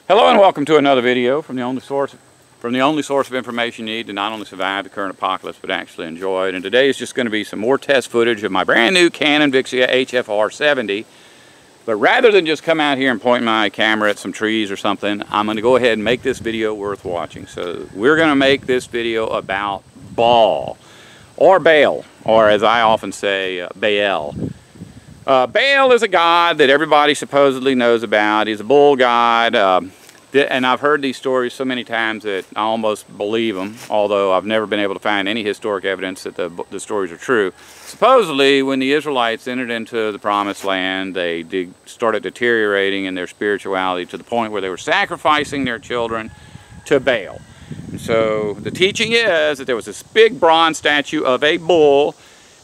Hello and welcome to another video from the only source of information you need to not only survive the current apocalypse but actually enjoy it. And today is just going to be some more test footage of my brand new Canon Vixia HFR 70. But rather than just come out here and point my camera at some trees or something, I'm going to go ahead and make this video worth watching. So we're going to make this video about Baal, or Baal, or as I often say, Baal. Baal is a god that everybody supposedly knows about. He's a bull god, and I've heard these stories so many times that I almost believe them, although I've never been able to find any historic evidence that the stories are true. Supposedly, when the Israelites entered into the Promised Land, they started deteriorating in their spirituality to the point where they were sacrificing their children to Baal. And so the teaching is that there was this big bronze statue of a bull,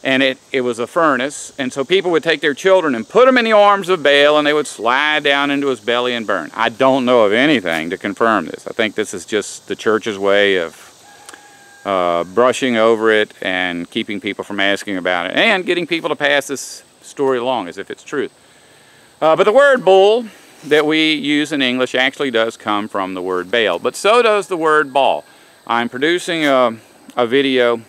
and it was a furnace, and so people would take their children and put them in the arms of Baal, and they would slide down into his belly and burn. I don't know of anything to confirm this. I think this is just the church's way of brushing over it and keeping people from asking about it, and getting people to pass this story along as if it's truth. But the word bull that we use in English actually does come from the word Baal, but so does the word Baal. I'm producing a video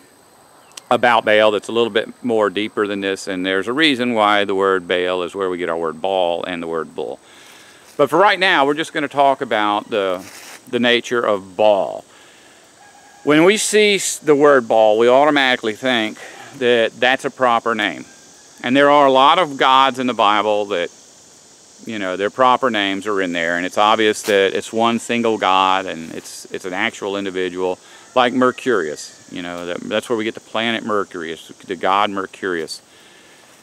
about Baal that's a little bit more deeper than this, and there's a reason why the word Baal is where we get our word Baal and the word bull. But for right now, we're just going to talk about the nature of Baal. When we see the word Baal, we automatically think that that's a proper name. And there are a lot of gods in the Bible that, you know, their proper names are in there, and it's obvious that it's one single god and it's an actual individual, like Mercurius. You know, that's where we get the planet Mercury, it's the god Mercurius.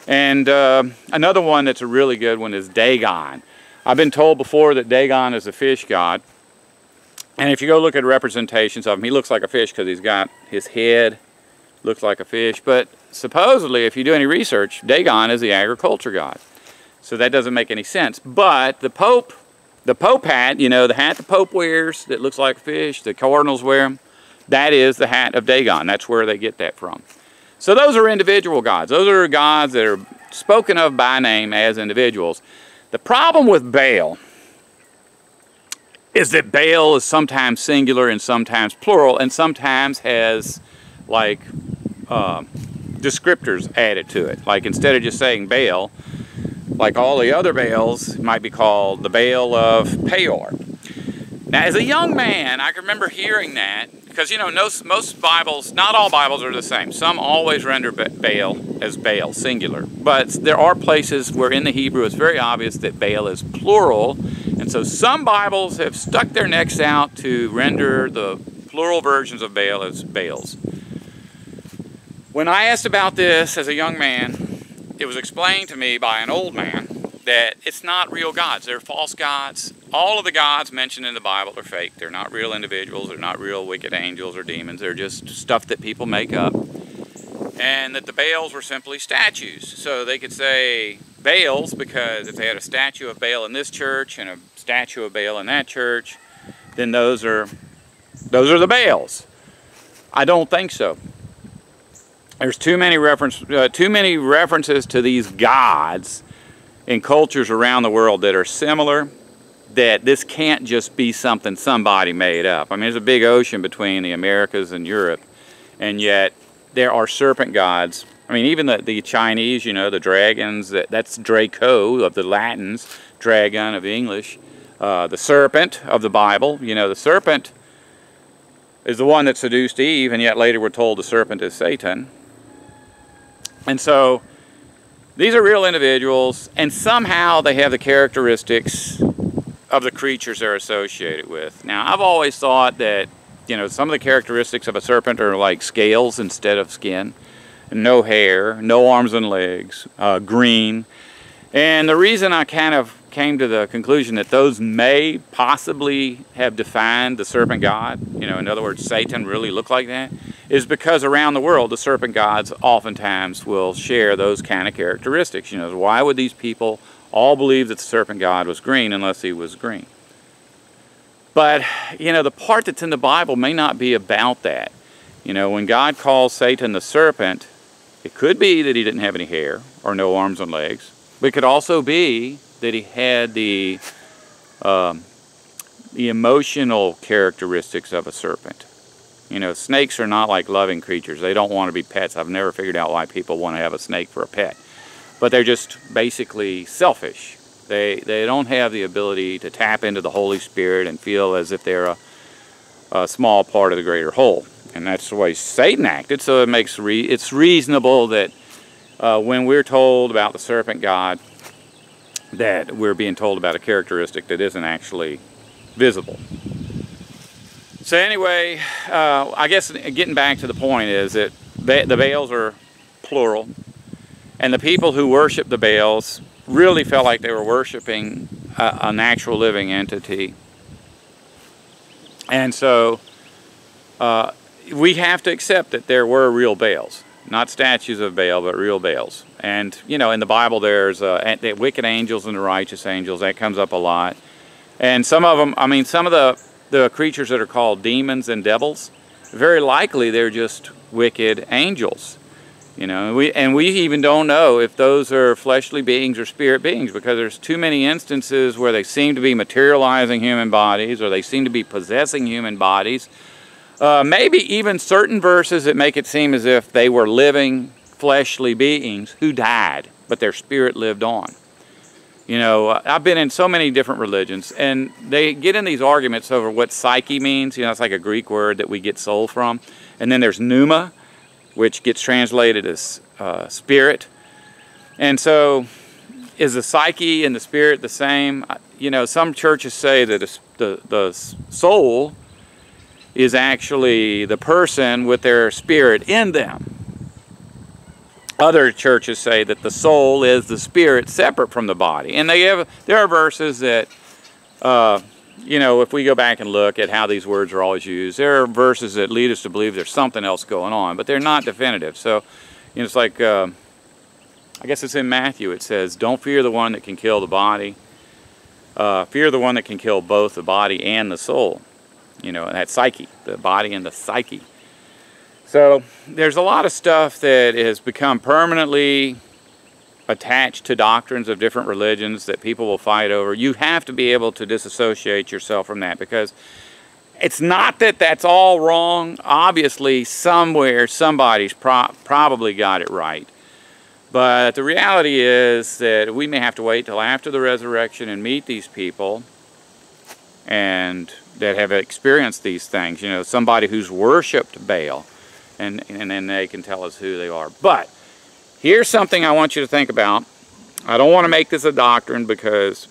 And another one that's a really good one is Dagon. I've been told before that Dagon is a fish god. And if you go look at representations of him, he looks like a fish because he's got his head, looks like a fish. But supposedly, if you do any research, Dagon is the agriculture god. So that doesn't make any sense. But the Pope hat, you know, the hat the Pope wears that looks like a fish, the cardinals wear them, that is the hat of Dagon. That's where they get that from. So those are individual gods. Those are gods that are spoken of by name as individuals. The problem with Baal is that Baal is sometimes singular and sometimes plural, and sometimes has like descriptors added to it. Like instead of just saying Baal, like all the other Baals, it might be called the Baal of Peor. Now, as a young man, I can remember hearing that, because, you know, most Bibles, not all Bibles are the same. Some always render Baal as Baal, singular. But there are places where in the Hebrew it's very obvious that Baal is plural. And so some Bibles have stuck their necks out to render the plural versions of Baal as Baals. When I asked about this as a young man, it was explained to me by an old man that it's not real gods. They're false gods. All of the gods mentioned in the Bible are fake. They're not real individuals. They're not real wicked angels or demons. They're just stuff that people make up. And that the Baals were simply statues. So they could say Baals because if they had a statue of Baal in this church and a statue of Baal in that church, then those are the Baals. I don't think so. There's too many references to these gods in cultures around the world that are similar, that this can't just be something somebody made up. I mean, there's a big ocean between the Americas and Europe, and yet there are serpent gods. I mean, even the Chinese, you know, the dragons, that's Draco of the Latins, dragon of the English. The serpent of the Bible, you know, the serpent is the one that seduced Eve, and yet later we're told the serpent is Satan. And so these are real individuals, and somehow they have the characteristics of the creatures they're associated with. Now, I've always thought that, you know, some of the characteristics of a serpent are like scales instead of skin, no hair, no arms and legs, green. And the reason I kind of came to the conclusion that those may possibly have defined the serpent god, you know, in other words, Satan really looked like that, is because around the world the serpent gods oftentimes will share those kind of characteristics. You know, why would these people all believe that the serpent god was green unless he was green? But, you know, the part that's in the Bible may not be about that. You know, when God calls Satan the serpent, it could be that he didn't have any hair or no arms and legs, but it could also be that he had the the emotional characteristics of a serpent. You know, snakes are not like loving creatures. They don't want to be pets. I've never figured out why people want to have a snake for a pet. But they're just basically selfish. They don't have the ability to tap into the Holy Spirit and feel as if they're a small part of the greater whole. And that's the way Satan acted, so it's reasonable that when we're told about the serpent God, that we're being told about a characteristic that isn't actually visible. So anyway, I guess getting back to the point is that the Baals are plural, and the people who worship the Baals really felt like they were worshiping a natural living entity. And so we have to accept that there were real Baals, not statues of Baal, but real Baals. And you know, in the Bible there's the wicked angels and the righteous angels. That comes up a lot. And some of them, I mean, some of the creatures that are called demons and devils, very likely they're just wicked angels. You know, and we even don't know if those are fleshly beings or spirit beings, because there's too many instances where they seem to be materializing human bodies, or they seem to be possessing human bodies. Maybe even certain verses that make it seem as if they were living fleshly beings who died, but their spirit lived on. You know, I've been in so many different religions, and they get in these arguments over what psyche means. You know, it's like a Greek word that we get soul from. And then there's pneuma, which gets translated as spirit. And so, is the psyche and the spirit the same? You know, some churches say that the soul is actually the person with their spirit in them. Other churches say that the soul is the spirit separate from the body. And there are verses that, you know, if we go back and look at how these words are always used, there are verses that lead us to believe there's something else going on, but they're not definitive. So, you know, it's like, I guess it's in Matthew, it says, don't fear the one that can kill the body. Fear the one that can kill both the body and the soul. You know, that psyche, the body and the psyche. So there's a lot of stuff that has become permanently attached to doctrines of different religions that people will fight over. You have to be able to disassociate yourself from that, because it's not that that's all wrong. Obviously, somewhere, somebody's probably got it right. But the reality is that we may have to wait till after the resurrection and meet these people and that have experienced these things. You know, somebody who's worshipped Baal. And then they can tell us who they are. But here's something I want you to think about. I don't want to make this a doctrine because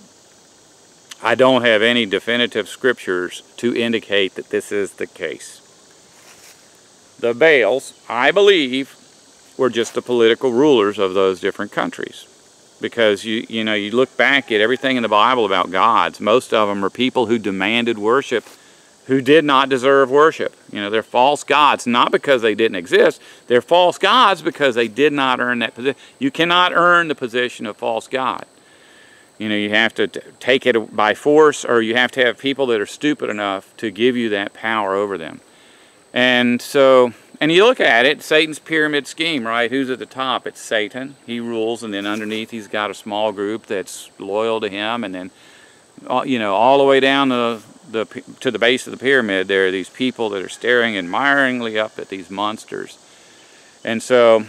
I don't have any definitive scriptures to indicate that this is the case. The Baals, I believe, were just the political rulers of those different countries. Because you know, you look back at everything in the Bible about gods, most of them are people who demanded worship who did not deserve worship. You know, they're false gods, not because they didn't exist. They're false gods because they did not earn that position. You cannot earn the position of false god. You know, you have to take it by force, or you have to have people that are stupid enough to give you that power over them. And so, and you look at it, Satan's pyramid scheme, right? Who's at the top? It's Satan. He rules, and then underneath he's got a small group that's loyal to him, and then, you know, all the way down to the base of the pyramid, there are these people that are staring admiringly up at these monsters. And so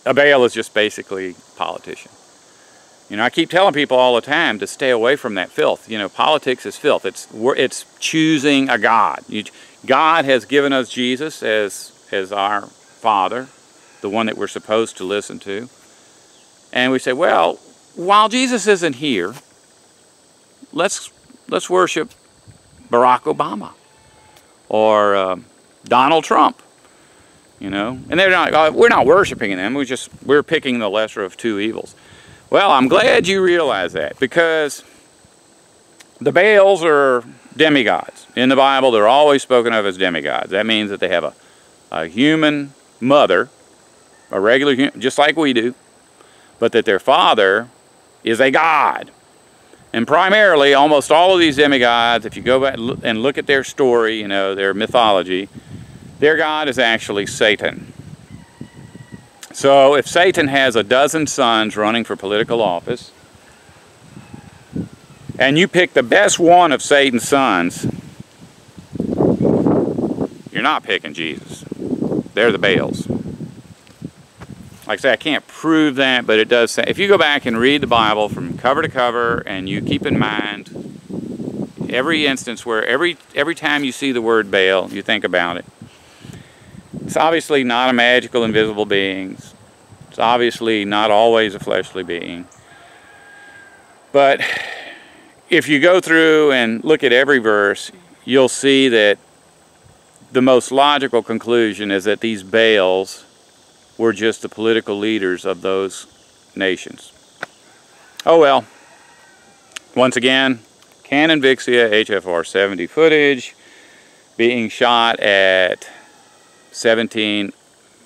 a Baal is just basically a politician. You know, I keep telling people all the time to stay away from that filth. You know, politics is filth. It's choosing a god. God has given us Jesus as our Father, the one that we're supposed to listen to. And we say, well, while Jesus isn't here, let's worship Barack Obama or Donald Trump, you know. And they're not. We're not worshiping them. We're picking the lesser of two evils. Well, I'm glad you realize that, because the Baals are demigods. In the Bible, they're always spoken of as demigods. That means that they have a human mother, a regular human, just like we do, but that their father is a god. And primarily, almost all of these demigods, if you go back and look at their story, you know, their mythology, their god is actually Satan. So if Satan has a dozen sons running for political office, and you pick the best one of Satan's sons, you're not picking Jesus. They're the Baals. Like I say, I can't prove that, but it does say, if you go back and read the Bible from cover to cover, and you keep in mind every instance where every time you see the word Baal, you think about it. It's obviously not a magical, invisible being. It's obviously not always a fleshly being. But if you go through and look at every verse, you'll see that the most logical conclusion is that these Baals were just the political leaders of those nations. Oh well. Once again, Canon Vixia HFR 70 footage being shot at 17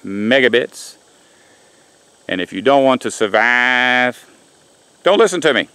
megabits. And if you don't want to survive, don't listen to me.